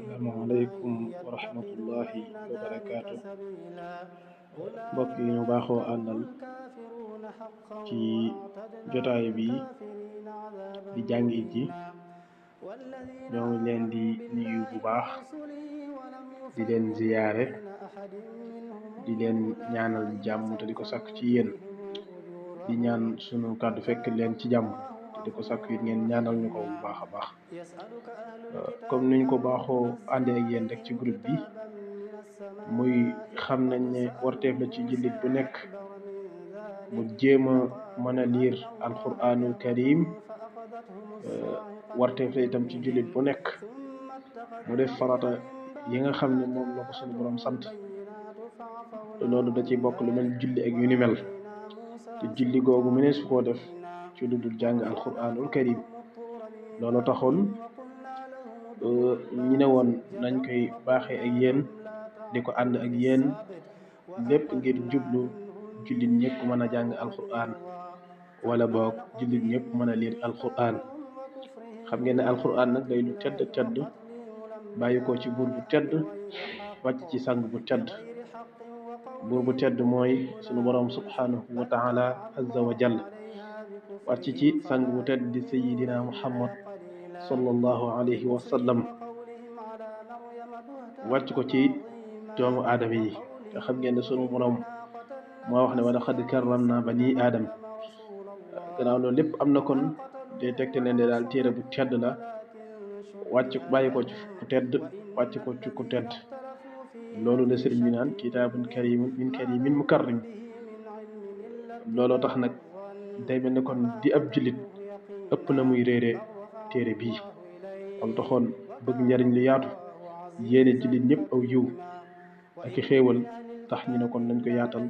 asalaamaaleykum wa rahmatullahi wa barakaatu mbokk yi ñu baaxoo àndal ci jotaay bi di jàngit ji ñoo ngi leen di nuyu bu baax di leen ziyaare di leen ñaanal jàmm te di ko sàkk ci yéen di ñaan sunu kàddu fekk leen ci jàmm te di ko sàkk yi ngeen ñaanal ñu ko bu baax a baax comme niñ ko baaxoo àndee ak yéen rek ci groupe bi muy xam nañ ne warteef la ci jullit bu nekk mu jéem a mën a liir alquranul karim warteef la itam ci jullit bu nekk mu def farata yi nga xam ne moom la ko suñu borom sant te loolu da ci bokk lu mel julli ak yu ni mel te julli googu mu ne su koo def ci lu dul jàng alquranul karim loolu taxoon ñi ne woon nañ koy baaxee ak yéen di ko ànd ak yéen lépp ngir jublu jullit ñëpp mën a jàng alquran wala boog jullit ñëpp mën a liir alquran xam ngeen ne alquran nag day lu tedd bàyyi ko ci buur bu tedd wàcc ci sang bu tedd buur bu tedd mooy sunu borom subhanahu wa taala azza wa jalla wàcc ci sang bu tedd di sayidina muhammad sallallahu alayhi wa sallam wàcc ko ci doomu aadama yi te xam ngeen ne sunu borom moo wax ne wa laqad karramna bani aadam gannaaw loolu lépp am na kon day tegte ne daal téere bu tedd la wàcc bàyyi ko ci ku tedd wàcc ko ci ku tedd loolu la sëriñ bi naan kitaabun karimun min karimin mukarrim looloo tax nag day mel ne kon di ab jullit ëpp na muy réere téere bii am taxoon bëgg njariñ lu yaatu yéene jullit ñëpp aw yiw ak i xéewal tax ñu ne kon nañ ko yaatal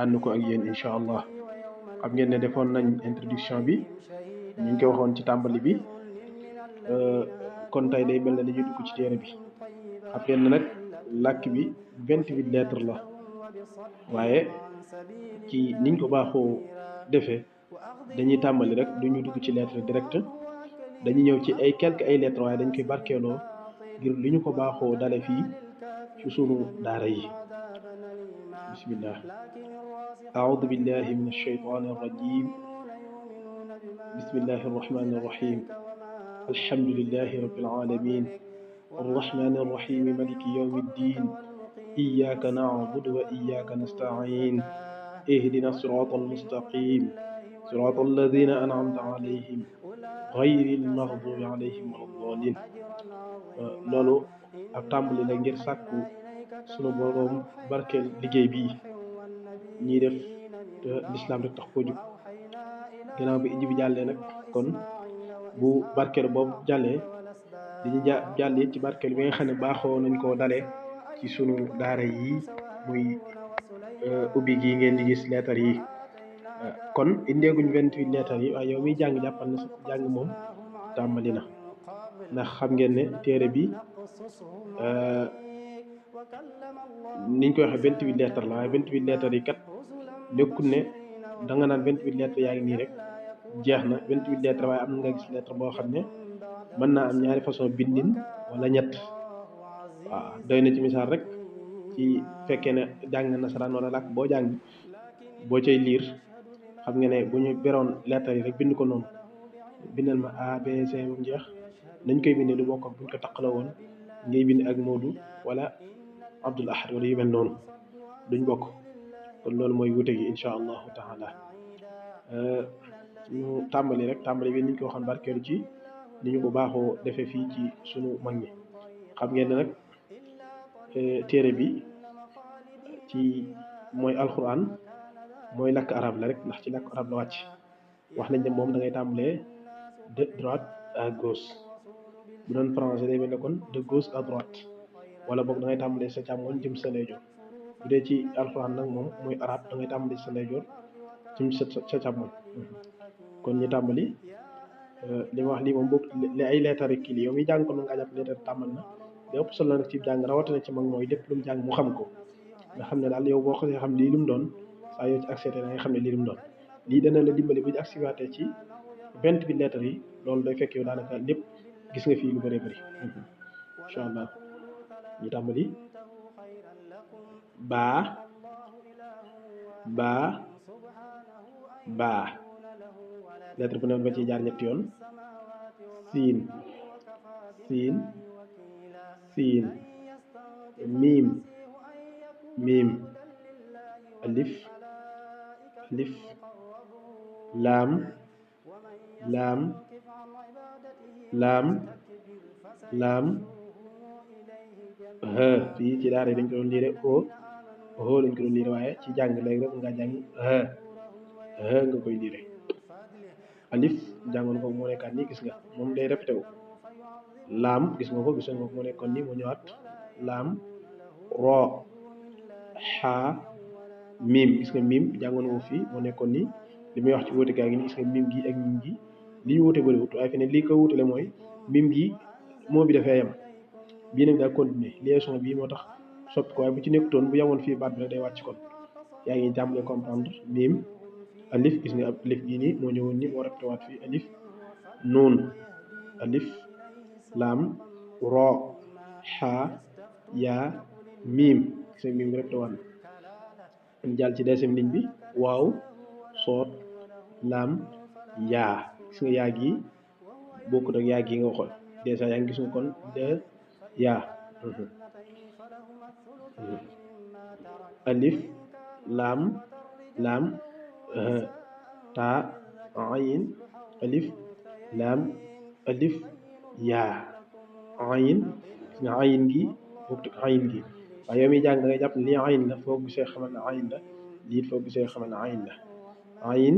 ànd ko ak yéen incha allah xam ngeen ne defoon nañ introduction bi ñu ngi ko waxoon ci tàmbali bi kon tey day mel ne dañuy dugg ci téere bi xam ngeen ne nag làkk bi 28 lettres la waaye ci niñ ko baaxoo defee dañuy tàmbali rek duñu dugg ci lettre direct dañuy ñëw ci ay quelques ay lettres waaye dañ koy barkeeloo ngir li ñu ko baaxoo dale fii ci sunu daara yi bismillah aoudu billahi min alshaytan arrajim bismillahi arrahmani arrahim alhamdulillahi rabbil alamin arrahmani arrahim maliki yawmi ddin iyyaka na'budu wa iyyaka nasta'in ihdina sirata almustaqim sirata alladhina an'amta alayhim ghayril maghdubi alayhim waladdallin loolu ab tàmbali la ngir sàkku sunu boroom barkeel liggéey bii ñiy def te lislaam rek tax koo jug ginnaaw bi iji bi jàllee nag kon bu barkeel boobu jàllee dañu jàllee ci barkeel bi nga xam ne baaxoo nañ koo dalee ci sunu daara yi muy ubbi gi ngeen di gis leetar yi kon indeeguñ 28 lettres yi waaye yow miy jàng jàppal na jàng moom tàmbali na ndax xam ngeen ne téere bi niñ koy waxee 28 lettres la waaye 28 lettres yi kat nekkul ne da nga naan 28 lettres yaa ngi nii rek jeex na 28 lettres waaye am na nga gis lettre boo xam ne mën naa am ñaari façon bindin wala ñett waaw doy na ci misaal rek ci fekkee ne jàng nasaraan wala làkk boo jàng boo cay liir xam nga ne bu ñu beroon lettres yi rek bind ko noonu bindal ma A B C ba mu jeex nañ koy bindee du bokk ak buñ ko taqaloo woon ngay bind ak Moodu wala Abdul Ahad wala yu mel noonu duñ bokk kon loolu mooy wute gi incha allahu taala ñu tàmbali rek tàmbali bi niñ ko waxoon barkeelu ci ni ñu ko baaxoo defee fii ci sunu mag ñi xam ngeen ne nag téere bi ci mooy alquran mooy làkk arab la rek ndax ci làkk arab la wàcc wax nañ ne moom da ngay tàmbalee de droite à gauche bu doon français day mel ne kon de gauche à droite wala boog da ngay tàmbalee sa càmmoñ jëm sa ndeyjoor bu dee ci alxuraan nag moom mooy arab da ngay tàmbalee sa ndeyjoor jëm sa càmmoñ kon ñu tàmbali li ma wax lii moom boog li ay leetari kii li yow mi jàng ko nga jàpp leetar tàmbal na li ëpp solo nag ci jàng rawatina ci mag mooy lépp lu mu jàng mu xam ko nga xam ne daal yow boo xasee xam lii lu mu doon saa yoo ci accès da nga xam ne lii lu mu doon lii dana la dimbali bu ñu activaté ci 28 lettres yi loolu day fekk yow daanaka lépp gis nga fii lu bëree bëri incha allah ñu tàmbali baa baa baa lettre bu ne ba ci jaar ñetti yoon siin siin siin miim miim alif alif laam laam laam laam ha fii ci daara yi dañ ko doon liire o lañ ko doon liire waaye ci jàng léegi rek nga jàng ha nga koy liire alif jàngoon ko moo nekkaat nii gis nga moom day répété wu laam gis nga ko gisoon nga ko moo nekkoon nii moo ñëwaat laam roo xaa miim gis nga miim jàngoon nga ko fii moo nekkoon nii li muy wax ci wóote gaa ngi nii gis nga miim gi ak miim gi li ñu wóote bëriwut waaye fi ne lii ko wóotale mooy miim gi moo bi dafay yem bii nag daa continuer liaison bii moo tax soppi ko waaye bu ci nekkutoon bu yemoon fii baat bi rek day wàcc kon yaa ngi jàmbalee comprendre miim alif gis nga alif gii nii moo ñëwoon nii moo répété waat fii alif nuun alif laam roo xaa yaa miim gis nga miim bi répété waat ñu jàll ci deuxième ligne bi waaw soot laam yaa gis nga yaa gi bokkut ak yaa gi nga waxoon dèjà yaa ngi gis nga kon de yaa alif laam laam taa ayin alif laam alif yaa ayin gis nga ayin gi bokkut ak ayin gi waaye yow mi jàng da ngay jàpp ne lii ayin la foo gisee xamal ne ayin la lii foo gisee xamal ne ayin la ayin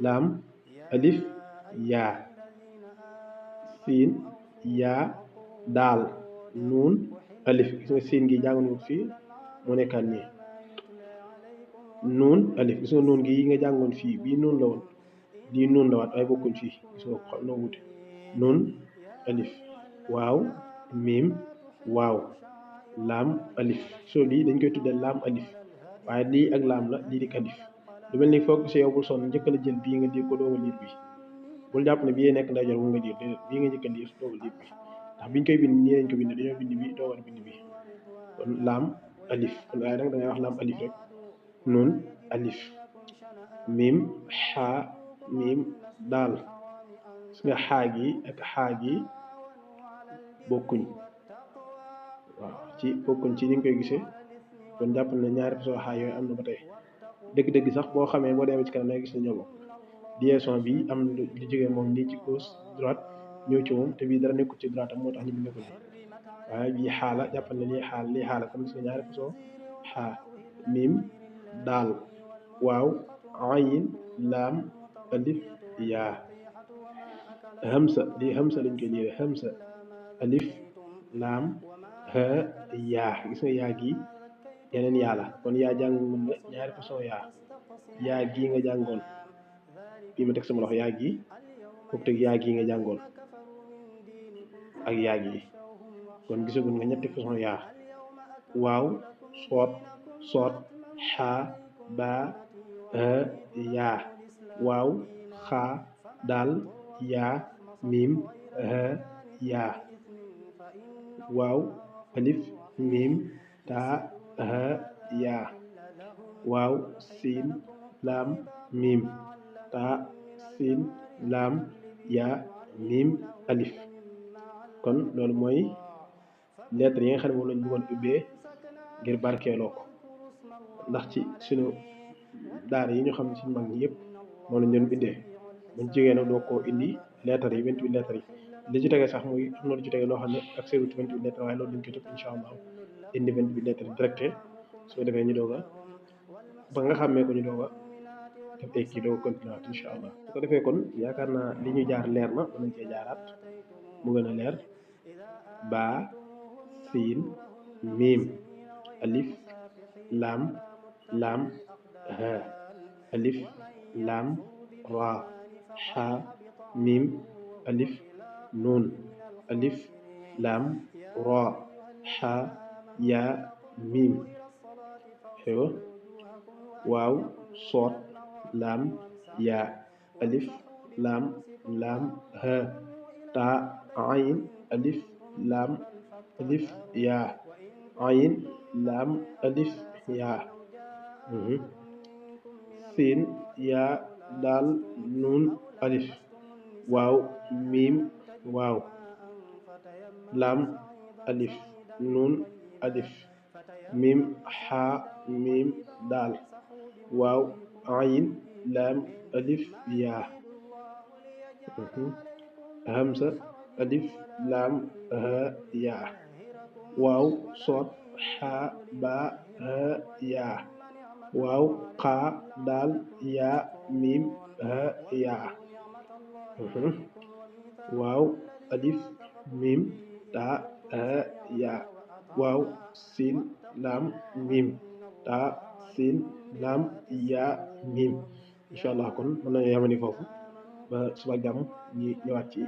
laam alif yaa siin yaa daal nuun alif gis nga siin gi jàngoon nga fii moo nekkaat nii nuun alif gis nga nuun gi yi nga jàngoon fii bii nuun la woon lii nuun la waat waaye bokkuñ fii gis nga xam noo wute nuun alif waaw miim waaw laam alif soo lii dañ koy tuddee laam alif waaye lii ak laam la lii di alif lu mel ni foog si yow bul sonn njëkk la jël bii nga diir ko dooga liir bi bul jàpp ne bii nekk ndeyjoor mu nga diir déedéet bii nga njëkk a liir dooga liir bi ndax biñ koy bind nii lañ ko bind dañoo bind bi dooga bind bi kon laam alif kon waaye nag da ngay wax laam alif rek nun alif miim xaa miim daal gis nga xaa gi ak xaa gi bokkuñ waaw ci bokkuñ ci ni nga koy gisee kon jàpp ne ñaari façon xaa yooyu am na ba tey dëgg-dëgg sax boo xamee boo demee ci kanam da ngay gis ne ñoo bokk liaison bi am na lu jógee moom nii ci gauche droite ñëw ci moom te bii dara nekkul ci droite am moo tax ñu bind ko nii waaye bii xaala jàppal ne lii xaala comme gis nga ñaari façon xaa miim daal waaw ayin laam alif yaa hamsa lii hamsa lañ koy liire hamsa alif laam ha yaa gis nga yaa gi yeneen yaa la kon yaa jàngoon nga ñaari façon yaa gii nga jàngoon bii ma teg sama loxo yaa gi bokk teg yaa gii nga jàngoon ak yaa gi kon gisagul nga ñetti façon yaa waaw soot xaa baa yaa waaw xaa daal yaa miim yaa waaw alif miim taa yaa waaw siin laam miim taa siin laam yaa miim alif kon loolu mooy lettre yi nga xam ne moom lañ bëggoon ubbee ngir barkeeloo ko ndax ci suñu daara yi ñu xam ne suñu mag ñi yëpp moom lañ doon bindee buñ jógee nag doo ko indi lettres yi 28 lettres yi li ci tege sax muy am na lu ci tege loo xam ne ak seen 28 lettres waaye loolu dañ koy tëb incha allah indi 28 lettres directe su ko defee ñu doog a ba nga xàmmee ko ñu doog a def ay kii doog a continuer waat incha allah su ko defee kon yaakaar naa li ñu jaar leer na mën nañ cee jaaraat mu gën a leer baa siin miim alif laam laam ha alif laam raa xaa miim alif nuun alif laam raa xaa yaa miim xewa waaw soot laam yaa alif laam laam ha taa ayin alif laam alif yaa ayin laam alif yaa siin yaa daal nuun alif waaw miim waaw laam alif nuun alif miim xaa miim daal waaw ayin laam alif yaa hamza alif laam haa yaa waaw sood xaa baa haa yaa waaw xaa daal yaa miim haa yaa waaw alif miim taa haa yaa waaw siin laam miim taa siin laam yaa miim incha allah kon mën nañu yamani foofu ba suba jàmm ñi ñëwaat ci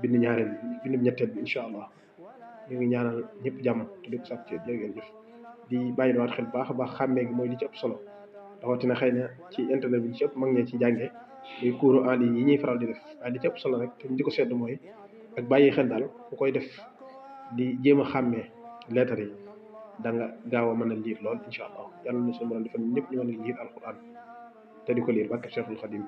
bind ñaareel bind ñetteel bi incha allah ñu ngi ñaanal ñëpp jàmm te di ko sàkk ci jërë ngeen jëf di bàyyi waat xel baax a baax xàmmee gi mooy li ci ëpp solo rawatina xëy na ci internet bi li ci ëpp mag ñee ci jàngee muy cours en ligne yi ñuy faral di def waaye li ci ëpp solo rek te ñu di ko seetlu mooy ak bàyyi xel daal ku koy def di jéem a xàmmee lettres yi da nga gaaw a mën a liir lool incha allah yàlla na suñu borom defal ñëpp ñu mën a liir alquran te di ko liir barke Cheikhul Khadim